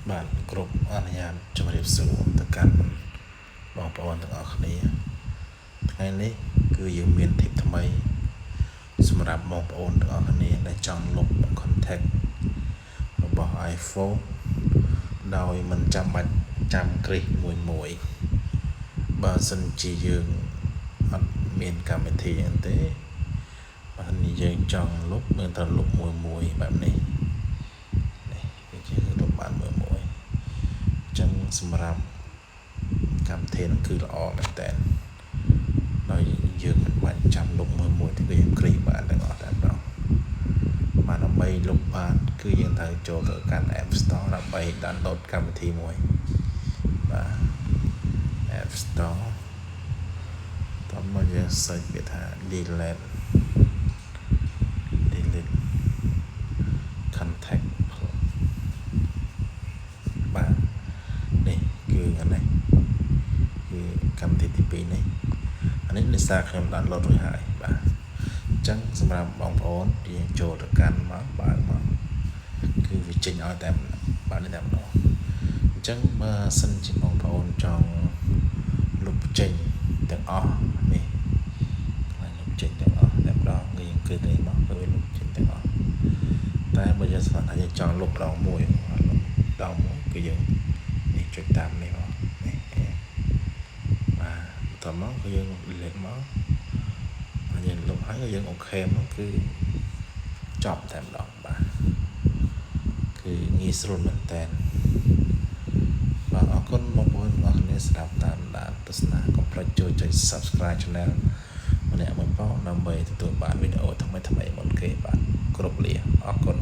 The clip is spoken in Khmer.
bạn group anh em trong điệp số tất cả bọn bọn từng ở này ngày này cứ giữ miền thịt tham ấyสำหรับបងប្អូនទាំងអស់គ្នាដែលចង់លុប contact របស់ iPhone ដោយមិនចាំបាច់ចាំគ្រីសមួយបើសិនជាយើងអត់មានកម្មវិធីអញ្ចឹងទេបើនេះយើងចង់លុបយើងត្រូវលុបមួយបែបនេះនេះជាលុបបានមួយអញ្ចឹងសម្រាប់កម្មវិធីនឹងគឺល្អមែនតើដោយយើងមិនបាច់ចាំលុបមួយទេគឺយើងគ្រីសបានទាំងអស់តែម្ដងបានដើម្បីលុបបានគឺយើងត្រូវចូលទៅកាន់ App Store ដើម្បី download កម្មវិធីមួយបាទ App Store តោះមកយើង search ពាក្យថា delete contact បាទនេះគឺអានេះគឺកម្មវិធីទី2នេះអានេះដោយសារខ្ញុំ download រួចហើយបាទអញ្ចឹងសម្រាប់បងប្អូនយើងចូលទៅកាន់មកបើកមកគឺវាចេញឲ្យតែបាទនេះតែម្ដងអញ្ចឹងបើសិនជាបងប្អូនចង់លុបចេញទាំងអស់នេះលុបចេញទាំងអស់តែម្ដងយើងគឺនេះមកគឺលុបចេញទាំងអស់តែបើយើងស្មានថាយើងចង់លុបដងមួយគឺយើងនេះចុចតាមនេះមកនេះបាទតមកគឺយើង delete មកយើងលុបហើយយើងអូខេមកគឺចប់តែម្ដងបាទគឺងាយស្រួលមែនតើបាទអរគុណបងប្អូនទាំងអស់គ្នាស្ដាប់តាមដានទស្សនាកុំភ្លេចចូលចុច Subscribe Channel ម្នាក់មួយផងដើម្បីទទួលបានវីដេអូថ្មីៗមុនគេបាទគ្រប់លាអរគុណ